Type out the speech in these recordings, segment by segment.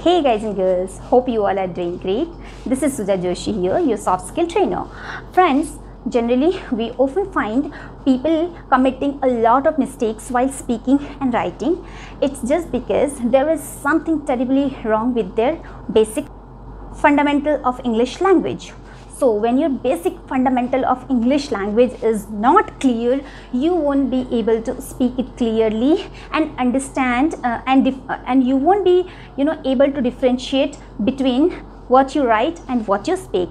Hey guys and girls, hope you all are doing great. This is Suja Joshi here, your soft skill trainer. Friends, generally we often find people committing a lot of mistakes while speaking and writing. It's just because there is something terribly wrong with their basic fundamental of English language. So when your basic fundamental of English language is not clear, you won't be able to speak it clearly and understand and you won't be able to differentiate between what you write and what you speak.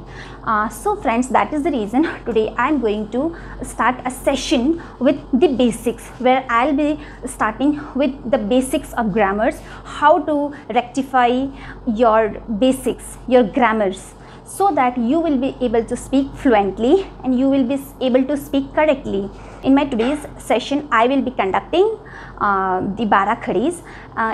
So friends, that is the reason today I am going to start a session with the basics, where I'll be starting with the basics of grammars, how to rectify your basics, your grammars, so that you will be able to speak fluently and you will be able to speak correctly. In my today's session, I will be conducting the 12 khadis.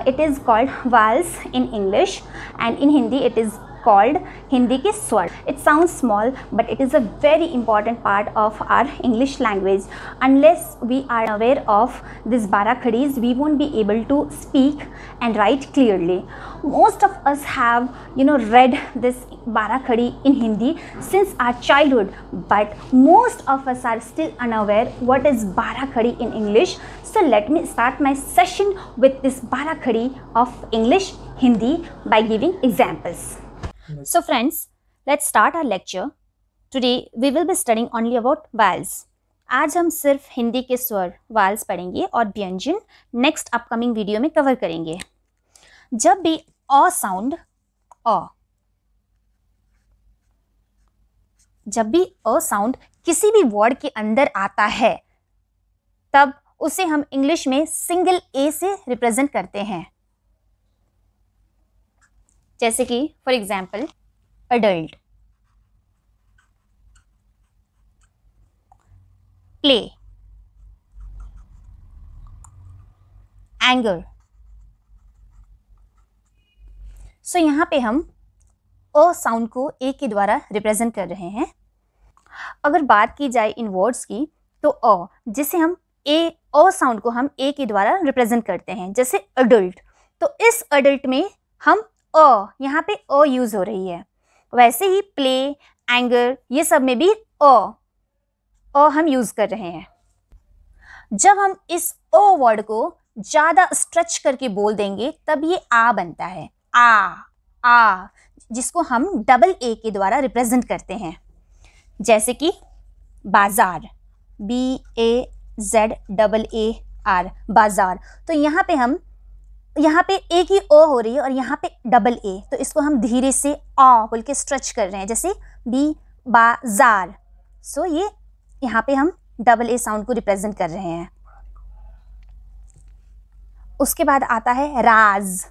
It is called vowels in English, and in Hindi it is called Hindi ke swar. It sounds small, but it is a very important part of our English language. Unless we are aware of this 12 khadis, we won't be able to speak and write clearly. Most of us have read this 12 khadi in Hindi since our childhood, but most of us are still unaware what is 12 khadi in English. So let me start my session with this 12 khadi of English Hindi by giving examples. So friends, let's start our lecture. Today we will be studying only about vowels. आज हम सिर्फ हिंदी के स्वर vowels पढ़ेंगे और व्यंजन next upcoming video में cover करेंगे. जब भी अ साउंड जब भी अ साउंड किसी भी वर्ड के अंदर आता है, तब उसे हम इंग्लिश में सिंगल ए से रिप्रेजेंट करते हैं. जैसे कि for example adult, play, anger. So यहाँ पे हम अ साउंड को ए के द्वारा रिप्रेजेंट कर रहे हैं. अगर बात की जाए इन वर्ड्स की, तो अ जिसे हम अ साउंड को हम ए के द्वारा रिप्रेजेंट करते हैं. जैसे अडल्ट, तो इस अडल्ट में हम यहाँ पे अ यूज हो रही है. वैसे ही प्ले, एंगर, ये सब में भी अ हम यूज कर रहे हैं. जब हम इस अ वर्ड को ज्यादा स्ट्रेच करके बोल देंगे, तब ये आ बनता है. आ जिसको हम डबल ए के द्वारा रिप्रेजेंट करते हैं. जैसे कि बाजार, BAZAAR, बाजार. तो यहाँ पे एक ही ओ हो रही है और यहाँ पे डबल ए, तो इसको हम धीरे से आ बोल के स्ट्रेच कर रहे हैं. जैसे बाजार. सो ये यहाँ पे हम डबल ए साउंड को रिप्रेजेंट कर रहे हैं. उसके बाद आता है राज,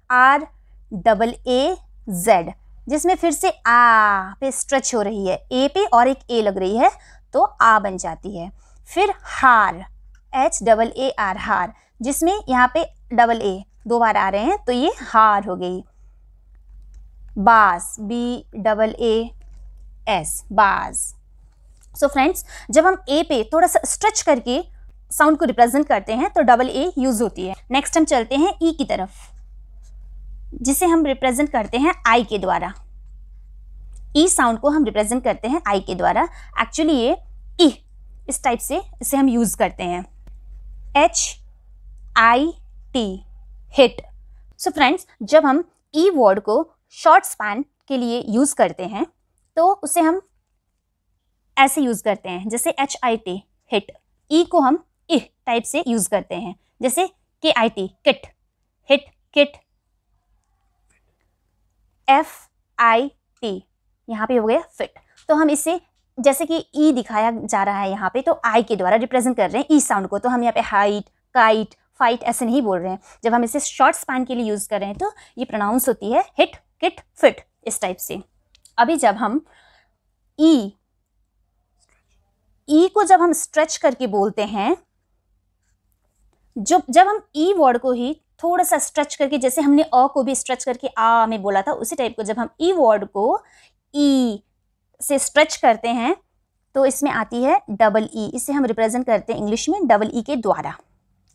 RAAZ, जिसमें फिर से आ पे स्ट्रेच हो रही है, ए पे और एक ए लग रही है, तो आ बन जाती है. फिर हार, HAAR, हार, जिसमें यहाँ पे डबल ए 2 बार आ रहे हैं, तो ये हार हो गई. बास, BAAS, बाज. सो फ्रेंड्स, जब हम ए पे थोड़ा सा स्ट्रेच करके साउंड को रिप्रेजेंट करते हैं, तो डबल ए यूज होती है. नेक्स्ट हम चलते हैं ई की तरफ, जिसे हम रिप्रेजेंट करते हैं आई के द्वारा. ई साउंड को हम रिप्रेजेंट करते हैं आई के द्वारा. एक्चुअली ये ई इस टाइप से इसे हम यूज करते हैं, HIT, हिट. सो फ्रेंड्स, जब हम ई वर्ड को शॉर्ट स्पैन के लिए यूज करते हैं, तो उसे हम ऐसे यूज करते हैं. जैसे HIT, हिट. ई को हम इ टाइप से यूज करते हैं. जैसे KIT, kit, hit, kit. FIT, यहाँ पे हो गया फिट. तो हम इसे, जैसे कि ई दिखाया जा रहा है यहाँ पे, तो आई के द्वारा रिप्रेजेंट कर रहे हैं ई साउंड को. तो हम यहाँ पे हाइट, काइट, फाइट ऐसे नहीं बोल रहे हैं. जब हम इसे शॉर्ट स्पैन के लिए यूज कर रहे हैं, तो ये प्रोनाउंस होती है हिट, किट, फिट, इस टाइप से. अभी जब हम ई को जब हम स्ट्रेच करके बोलते हैं, जब हम ई वर्ड को ही थोड़ा सा स्ट्रेच करके, जैसे हमने अ को भी स्ट्रेच करके आ में बोला था, उसी टाइप को जब हम ई वर्ड को ई से स्ट्रेच करते हैं, तो इसमें आती है डबल ई. इसे हम रिप्रेजेंट करते हैं इंग्लिश में डबल ई के द्वारा.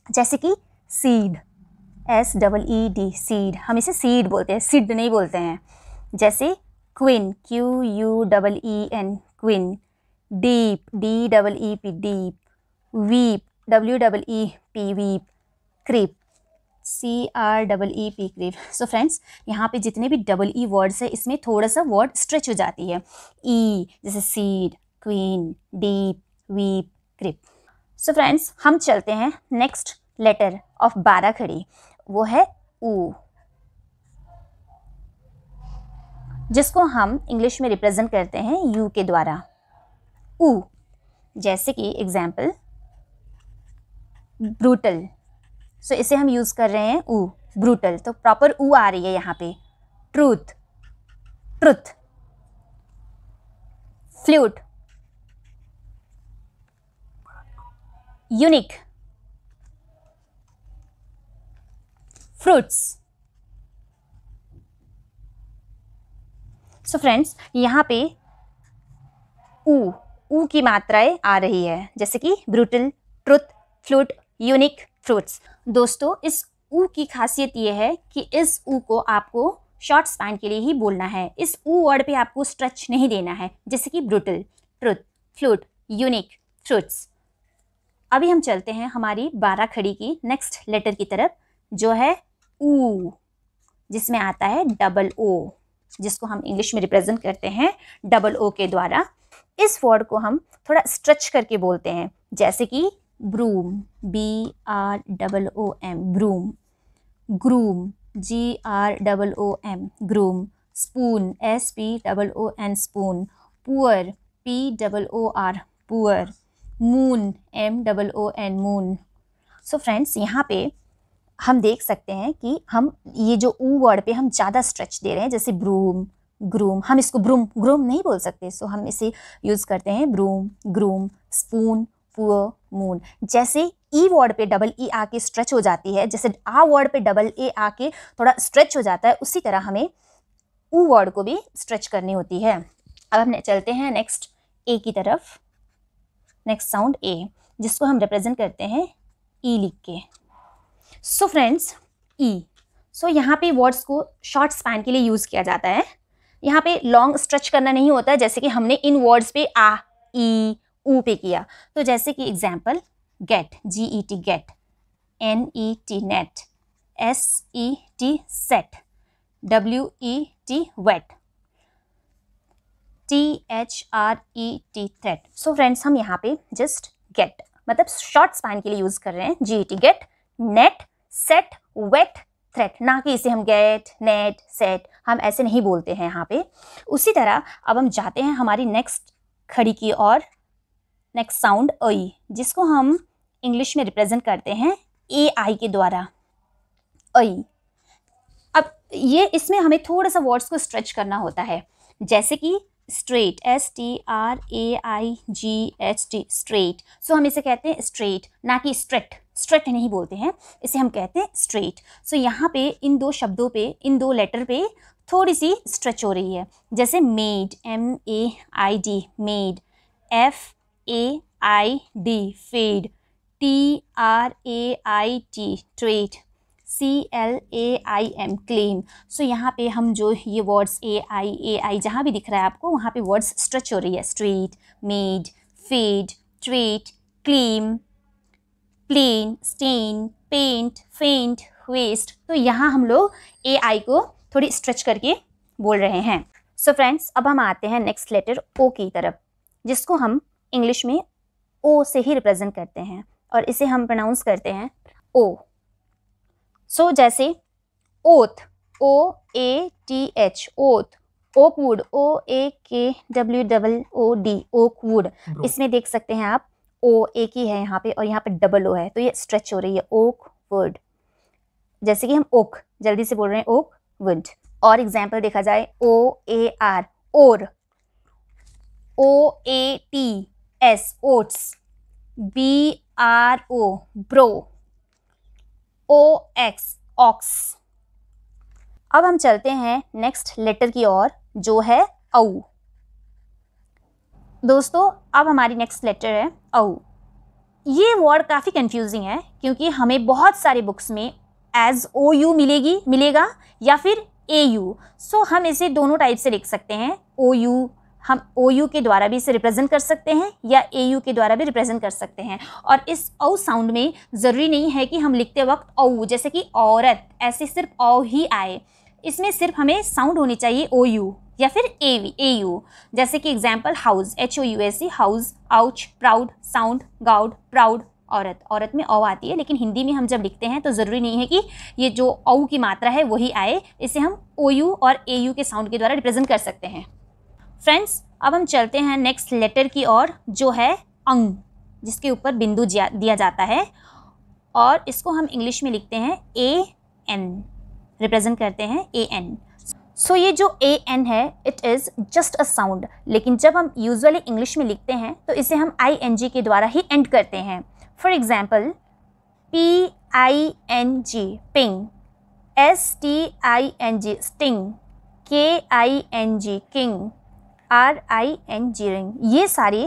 जैसे कि सीड, SEED, सीड, हम इसे सीड बोलते हैं, सिड नहीं बोलते हैं। जैसे queen, QUEEN, queen, deep, DEEP, deep, weep, WEEP, weep, creep, CREEP, creep. So friends, यहाँ पे जितने भी EE वर्ड्स है इसमें थोड़ा सा वर्ड स्ट्रेच हो जाती है। ई जैसे seed, queen, deep, weep, creep. So friends, हम चलते हैं नेक्स्ट लेटर ऑफ 12 खड़ी, वो है ऊ, जिसको हम इंग्लिश में रिप्रेजेंट करते हैं यू के द्वारा। ऊ, जैसे कि एग्जाम्पल ब्रूटल, सो इसे हम यूज कर रहे हैं ऊ, ब्रूटल, तो प्रॉपर ऊ आ रही है यहाँ पे। Truth, truth, flute, unique, fruits. सो फ्रेंड्स, यहाँ पे ऊ की मात्राएं आ रही है, जैसे कि brutal, truth, flute, unique, fruits. दोस्तों, इस ऊ की खासियत ये है कि इस ऊ को आपको शॉर्ट स्पैन के लिए ही बोलना है। इस ऊ वर्ड पे आपको स्ट्रेच नहीं देना है, जैसे कि brutal, truth, flute, unique, fruits. अभी हम चलते हैं हमारी 12 खड़ी की नेक्स्ट लेटर की तरफ, जो है ऊ, जिसमें आता है OO, जिसको हम इंग्लिश में रिप्रेजेंट करते हैं OO के द्वारा। इस वर्ड को हम थोड़ा स्ट्रेच करके बोलते हैं, जैसे कि broom, BROOM, broom, groom, GROOM, groom, spoon, SPOON, spoon, poor, POOR, poor, moon, MOON, moon. So friends, यहाँ पे हम देख सकते हैं कि हम ये जो ऊ वर्ड पे हम ज़्यादा स्ट्रेच दे रहे हैं, जैसे ब्रूम, ग्रूम, हम इसको ब्रूम नहीं बोल सकते, सो हम इसे यूज़ करते हैं broom, groom, spoon, poor, moon. जैसे ई वर्ड पे EE आके स्ट्रेच हो जाती है, जैसे आ वर्ड पे AA आके थोड़ा स्ट्रेच हो जाता है, उसी तरह हमें ऊ वर्ड को भी स्ट्रेच करनी होती है। अब हम चलते हैं नेक्स्ट ए की तरफ, नेक्स्ट साउंड ए, जिसको हम रिप्रेजेंट करते हैं ई लिख के। सो फ्रेंड्स, ई, सो यहाँ पे वर्ड्स को शॉर्ट स्पैन के लिए यूज़ किया जाता है। यहाँ पे लॉन्ग स्ट्रेच करना नहीं होता है, जैसे कि हमने इन वर्ड्स पे आ, ई, ऊ पे किया। तो जैसे कि example get, GET, get, NET, net, SET, set, WET, wet, THRET, threat. So friends, हम यहाँ पे जस्ट गेट मतलब शॉर्ट स्पैन के लिए यूज़ कर रहे हैं, GET, get, net, set, wet, threat, ना कि इसे हम गेट, नेट, सेट, हम ऐसे नहीं बोलते हैं यहाँ पे। उसी तरह अब हम जाते हैं हमारी नेक्स्ट खड़ी की और, नेक्स्ट साउंड आई, जिसको हम इंग्लिश में रिप्रेजेंट करते हैं AI के द्वारा, आई। अब ये इसमें हमें थोड़ा सा वर्ड्स को स्ट्रेच करना होता है, जैसे कि स्ट्रेट, STRAIGHT, स्ट्रेट। सो हम इसे कहते हैं स्ट्रेट, ना कि स्ट्रेट, स्ट्रेट नहीं बोलते हैं, इसे हम कहते हैं स्ट्रेट। सो यहाँ पे इन दो शब्दों पे, इन दो लेटर पे थोड़ी सी स्ट्रेच हो रही है, जैसे maid, MAID, maid, FAID, fade, TRAIT, trait, CLAIM, claim. So यहाँ पे हम जो ये वर्ड्स AI जहाँ भी दिख रहा है आपको, वहाँ पे वर्ड्स स्ट्रेच हो रही है, straight, made, fade, trait, claim, plain, stain, paint, faint, waste. तो यहाँ हम लोग AI को थोड़ी स्ट्रेच करके बोल रहे हैं। सो फ्रेंड्स, अब हम आते हैं नेक्स्ट लेटर O की तरफ, जिसको हम इंग्लिश में O से ही रिप्रेजेंट करते हैं और इसे हम प्रोनाउंस करते हैं O। सो जैसे oath, OATH, oath, oakwood, OAKWOOD, oakwood. इसमें देख सकते हैं आप O एक ही है यहाँ पे और यहाँ पे O है, तो ये स्ट्रेच हो रही है, ओक वुड। जैसे कि हम ओक जल्दी से बोल रहे हैं, ओक वुड। और एग्जाम्पल देखा जाए OAR, oar, OATS, oats, BRO, bro, OX, ox. अब हम चलते हैं नेक्स्ट लेटर की ओर, जो है औ। दोस्तों, अब हमारी नेक्स्ट लेटर है औ। ये वर्ड काफ़ी कंफ्यूजिंग है, क्योंकि हमें बहुत सारे बुक्स में एज OU मिलेगा या फिर AU। सो हम इसे दोनों टाइप से लिख सकते हैं। OU, हम OU के द्वारा भी इसे रिप्रेजेंट कर सकते हैं या AU के द्वारा भी रिप्रेजेंट कर सकते हैं। और इस औ साउंड में ज़रूरी नहीं है कि हम लिखते वक्त औ, जैसे कि औरत, ऐसे सिर्फ औ ही आए। इसमें सिर्फ हमें साउंड होनी चाहिए OU या फिर AU। जैसे कि example house, HOUSE, house, ouch, proud, sound, gourd, proud, औरत में औ आती है, लेकिन हिंदी में हम जब लिखते हैं तो ज़रूरी नहीं है कि ये जो औ की मात्रा है वही आए। इसे हम OU और AU के साउंड के द्वारा रिप्रेजेंट कर सकते हैं। फ्रेंड्स, अब हम चलते हैं नेक्स्ट लेटर की ओर, जो है अंग, जिसके ऊपर बिंदु दिया जाता है और इसको हम इंग्लिश में लिखते हैं AN, रिप्रेजेंट करते हैं AN। सो ये जो AN है, it is just a sound, लेकिन जब हम यूजुअली इंग्लिश में लिखते हैं तो इसे हम ING के द्वारा ही एंड करते हैं। For example PING, ping, STING, sting, KING, king, RING, ring. ये सारे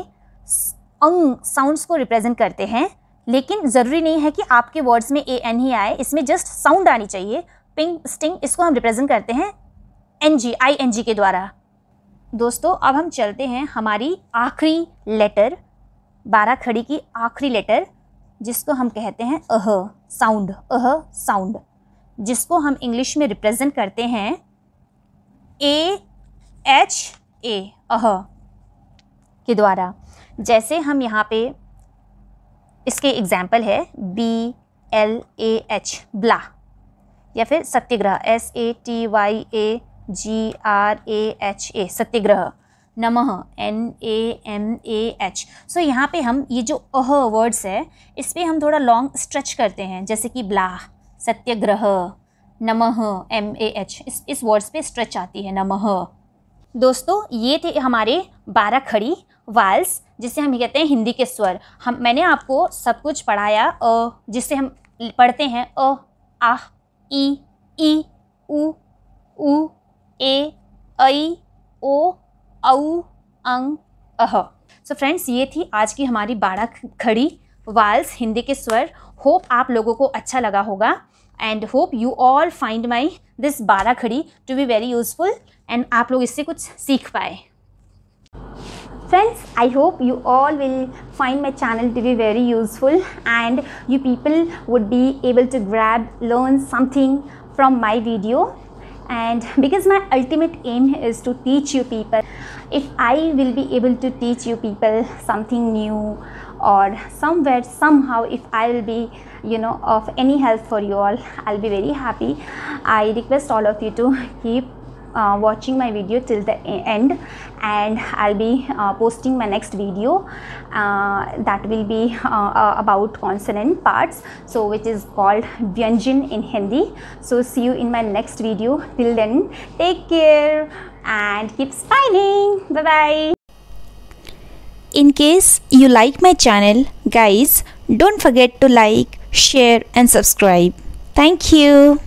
अंग साउंड्स को रिप्रेजेंट करते हैं, लेकिन ज़रूरी नहीं है कि आपके वर्ड्स में AN ही आए, इसमें जस्ट साउंड आनी चाहिए। पिंग, स्टिंग, इसको हम रिप्रेजेंट करते हैं ING के द्वारा। दोस्तों, अब हम चलते हैं हमारी आखिरी लेटर, 12 खड़ी की आखिरी लेटर, जिसको हम कहते हैं साउंड, जिसको हम इंग्लिश में रिप्रेजेंट करते हैं AHA, के द्वारा। जैसे हम यहाँ पे इसके एग्जाम्पल है BLAH, ब्ला, या फिर सत्याग्रह, SATYAGRAHA, सत्याग्रह, नमः, NAMAH। सो यहाँ पे हम ये जो वर्ड्स है, इस पर हम थोड़ा लॉन्ग स्ट्रेच करते हैं, जैसे कि ब्ला, सत्याग्रह, नमः, MAH, इस वर्ड्स पे स्ट्रेच आती है, नमः। दोस्तों, ये थे हमारे 12 खड़ी वाल्स, जिसे हम कहते हैं हिंदी के स्वर। मैंने आपको सब कुछ पढ़ाया, जिससे हम पढ़ते हैं आह, ई, उ, ए, ऐ, ओ, औ, अंग, अह। सो फ्रेंड्स, ये थी आज की हमारी 12 खड़ी वाल्स, हिंदी के स्वर। होप आप लोगों को अच्छा लगा होगा, and hope you all find my this 12 खड़ी to be very useful, and आप लोग इससे कुछ सीख पाए। Friends, I hope you all will find my channel to be very useful, and you people would be able to learn something from my video. And because my ultimate aim is to teach you people, if I will be able to teach you people something new, or somehow if I will be of any help for you all, I'll be very happy. I request all of you to keep watching my video till the end, and I'll be posting my next video that will be about consonant parts, so which is called Vyanjan in Hindi. So see you in my next video. Till then, take care and keep smiling. Bye bye. In case you like my channel, guys, don't forget to like, share and subscribe. Thank you.